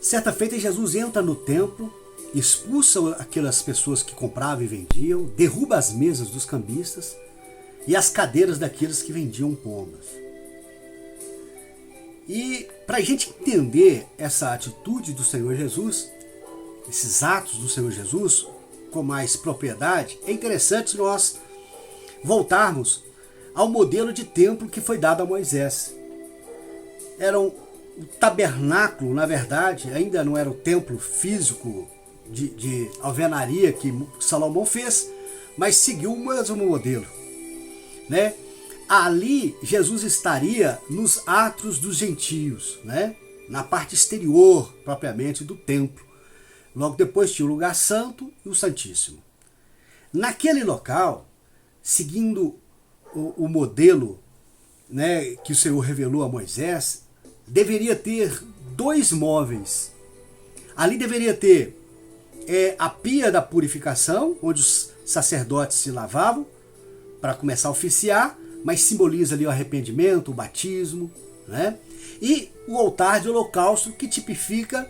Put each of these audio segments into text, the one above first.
Certa feita, Jesus entra no templo, expulsa aquelas pessoas que compravam e vendiam, derruba as mesas dos cambistas e as cadeiras daqueles que vendiam pombas. E para a gente entender essa atitude do Senhor Jesus, esses atos do Senhor Jesus com mais propriedade, é interessante nós voltarmos ao modelo de templo que foi dado a Moisés. Era o tabernáculo, na verdade, ainda não era o templo físico de alvenaria que Salomão fez, mas seguiu o mesmo modelo, né? Ali Jesus estaria nos átrios dos gentios, né? Na parte exterior propriamente do templo. Logo depois tinha o lugar santo e o santíssimo. Naquele local, seguindo o modelo, né, que o Senhor revelou a Moisés, deveria ter dois móveis. Ali deveria ter a pia da purificação, onde os sacerdotes se lavavam para começar a oficiar, mas simboliza ali o arrependimento, o batismo, né? E o altar de holocausto, que tipifica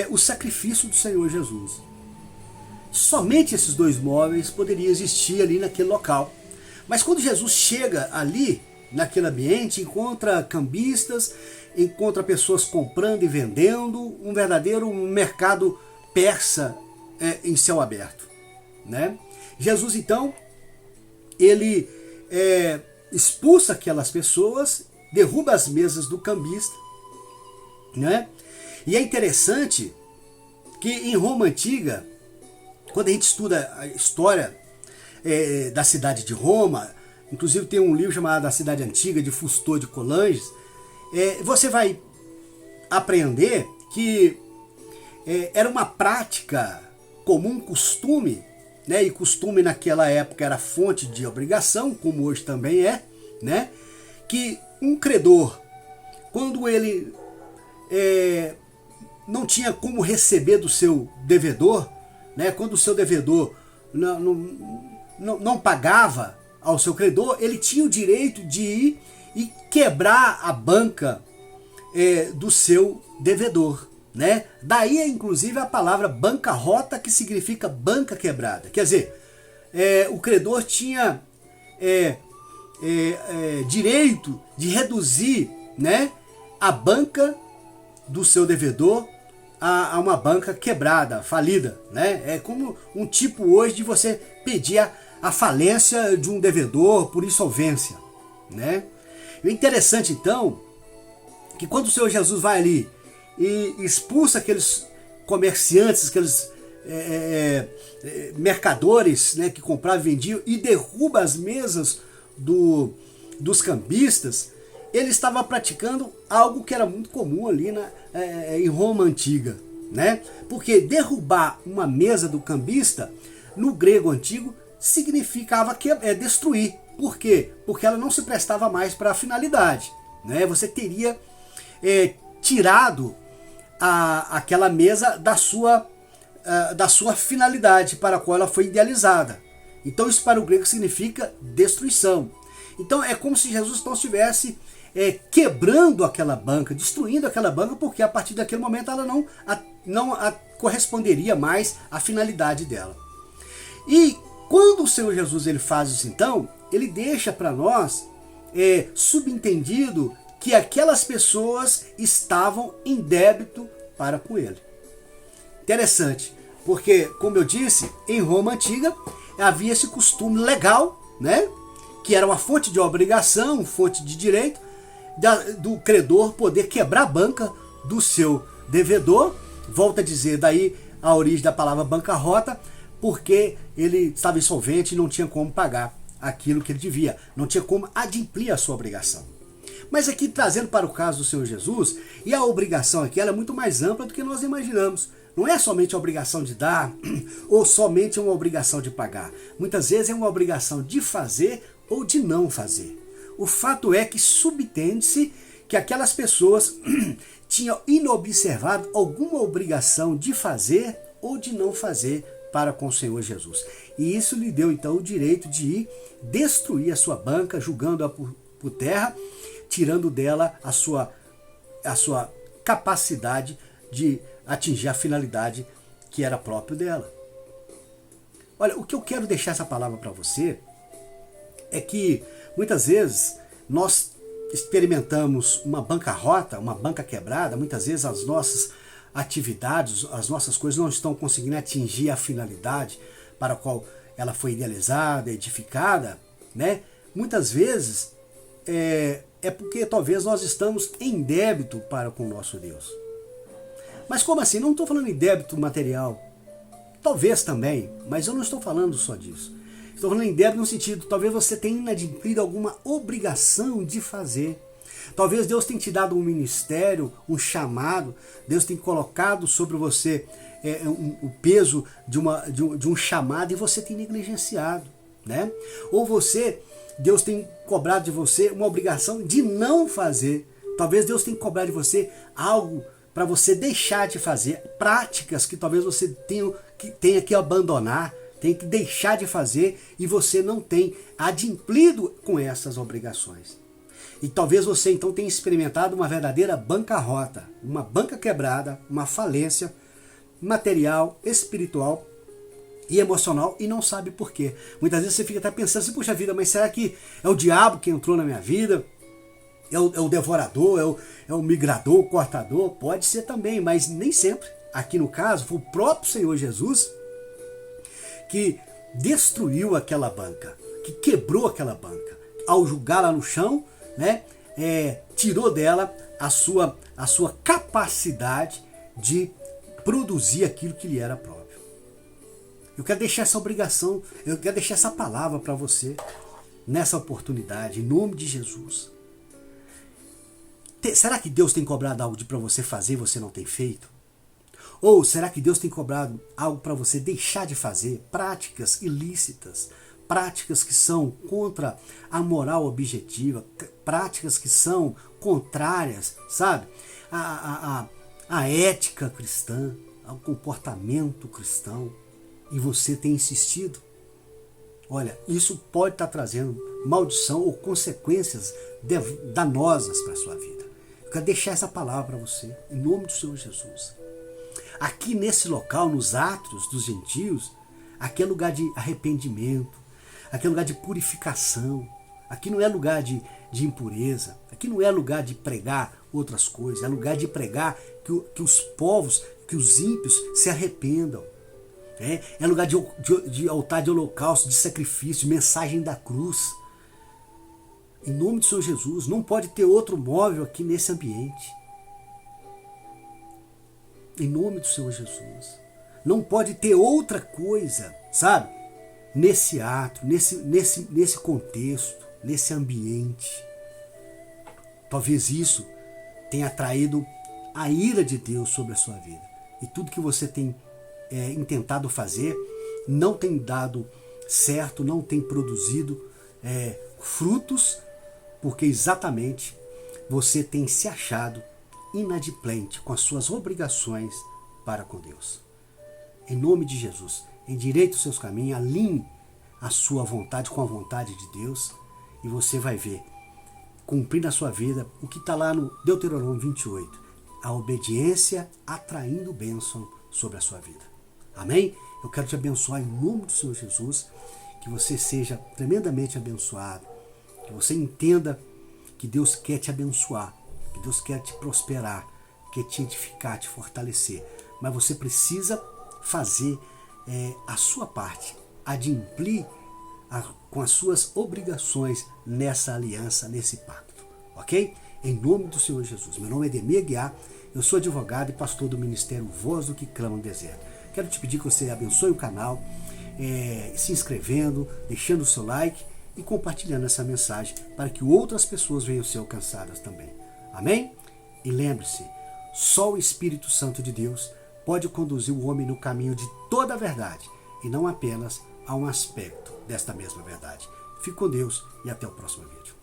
o sacrifício do Senhor Jesus. Somente esses dois móveis poderiam existir ali naquele local. Mas quando Jesus chega ali, naquele ambiente, encontra cambistas, encontra pessoas comprando e vendendo, um verdadeiro mercado persa em céu aberto, né? Jesus, então, ele expulsa aquelas pessoas, derruba as mesas do cambista, né? E é interessante que em Roma Antiga, quando a gente estuda a história da cidade de Roma, inclusive tem um livro chamado A Cidade Antiga, de Fustor de Coulanges, você vai aprender que era uma prática comum, costume, né? E costume naquela época era fonte de obrigação, como hoje também é, né? Que um credor, quando ele não tinha como receber do seu devedor, né? Quando o seu devedor não pagava ao seu credor, ele tinha o direito de ir e quebrar a banca do seu devedor, né? Daí inclusive a palavra bancarrota, que significa banca quebrada. Quer dizer, o credor tinha direito de reduzir, né, a banca do seu devedor a uma banca quebrada, falida, né? É como um tipo hoje de você pedir a falência de um devedor por insolvência, né? E o interessante então, que quando o Senhor Jesus vai ali e expulsa aqueles comerciantes, aqueles mercadores, né, que compravam e vendiam, e derruba as mesas dos cambistas, ele estava praticando algo que era muito comum ali em Roma Antiga, né? Porque derrubar uma mesa do cambista, no grego antigo, significava destruir. Por quê? Porque ela não se prestava mais para a finalidade, né? Você teria tirado aquela mesa da sua finalidade para a qual ela foi idealizada. Então isso para o grego significa destruição. Então é como se Jesus não estivesse quebrando aquela banca, destruindo aquela banca, porque a partir daquele momento ela não corresponderia mais à finalidade dela. E quando o Senhor Jesus ele faz isso, então, ele deixa para nós subentendido que aquelas pessoas estavam em débito para com ele. Interessante, porque, como eu disse, em Roma Antiga havia esse costume legal, né, que era uma fonte de obrigação, fonte de direito, do credor poder quebrar a banca do seu devedor. Volta a dizer, daí a origem da palavra bancarrota, porque ele estava insolvente e não tinha como pagar aquilo que ele devia, não tinha como adimplir a sua obrigação. Mas aqui, trazendo para o caso do Senhor Jesus, e a obrigação aqui ela é muito mais ampla do que nós imaginamos. Não é somente a obrigação de dar, ou somente uma obrigação de pagar. Muitas vezes é uma obrigação de fazer ou de não fazer. O fato é que subtende-se que aquelas pessoas tinham inobservado alguma obrigação de fazer ou de não fazer para com o Senhor Jesus. E isso lhe deu então o direito de ir destruir a sua banca, julgando-a por terra, tirando dela a sua capacidade de atingir a finalidade que era próprio dela. Olha, o que eu quero deixar essa palavra para você é que muitas vezes nós experimentamos uma bancarrota, uma banca quebrada, muitas vezes as nossas atividades, as nossas coisas não estão conseguindo atingir a finalidade para a qual ela foi idealizada, edificada, né? Muitas vezes é porque talvez nós estamos em débito para com o nosso Deus. Mas como assim? Não estou falando em débito material. Talvez também, mas eu não estou falando só disso. Estou falando em débito no sentido, talvez você tenha inadimplido alguma obrigação de fazer. Talvez Deus tenha te dado um ministério, um chamado, Deus tenha colocado sobre você o peso de um chamado e você tem negligenciado, né? Ou Deus tem cobrado de você uma obrigação de não fazer. Talvez Deus tenha cobrado de você algo para você deixar de fazer, práticas que talvez você tenha que abandonar, tem que deixar de fazer e você não tem adimplido com essas obrigações. E talvez você então tenha experimentado uma verdadeira bancarrota, uma banca quebrada, uma falência material, espiritual e emocional e não sabe por quê. Muitas vezes você fica até pensando assim, puxa vida, mas será que é o diabo que entrou na minha vida? É o devorador, é o migrador, o cortador? Pode ser também, mas nem sempre. Aqui no caso, foi o próprio Senhor Jesus que destruiu aquela banca, que quebrou aquela banca. Ao julgá-la no chão, né, tirou dela a sua capacidade de produzir aquilo que lhe era próprio. Eu quero deixar essa obrigação, eu quero deixar essa palavra para você nessa oportunidade, em nome de Jesus. Será que Deus tem cobrado algo para você fazer e você não tem feito? Ou será que Deus tem cobrado algo para você deixar de fazer? Práticas ilícitas, práticas que são contra a moral objetiva, práticas que são contrárias, sabe? A ética cristã, ao comportamento cristão. E você tem insistido. Olha, isso pode estar trazendo maldição ou consequências danosas para a sua vida. Eu quero deixar essa palavra para você, em nome do Senhor Jesus. Aqui nesse local, nos átrios dos gentios, aqui é lugar de arrependimento, aqui é lugar de purificação, aqui não é lugar de impureza, aqui não é lugar de pregar outras coisas, é lugar de pregar que os povos, que os ímpios se arrependam. É lugar de altar de holocausto, de sacrifício, mensagem da cruz. Em nome do Senhor Jesus, não pode ter outro móvel aqui nesse ambiente. Em nome do Senhor Jesus. Não pode ter outra coisa, sabe? Nesse ato, nesse contexto, nesse ambiente. Talvez isso tenha atraído a ira de Deus sobre a sua vida. E tudo que você tem intentado fazer não tem dado certo, não tem produzido frutos, porque exatamente você tem se achado inadimplente com as suas obrigações para com Deus. Em nome de Jesus, endireite os seus caminhos, alinhe a sua vontade com a vontade de Deus e você vai ver, cumprir na sua vida o que está lá no Deuteronômio 28, a obediência atraindo bênção sobre a sua vida. Amém? Eu quero te abençoar em nome do Senhor Jesus, que você seja tremendamente abençoado, que você entenda que Deus quer te abençoar, que Deus quer te prosperar, quer te edificar, te fortalecer. Mas você precisa fazer a sua parte, adimplir com as suas obrigações nessa aliança, nesse pacto. Ok? Em nome do Senhor Jesus. Meu nome é Edemir Aguiar, eu sou advogado e pastor do Ministério Voz do que Clama no Deserto. Quero te pedir que você abençoe o canal, se inscrevendo, deixando o seu like e compartilhando essa mensagem para que outras pessoas venham ser alcançadas também. Amém? E lembre-se, só o Espírito Santo de Deus pode conduzir o homem no caminho de toda a verdade e não apenas a um aspecto desta mesma verdade. Fique com Deus e até o próximo vídeo.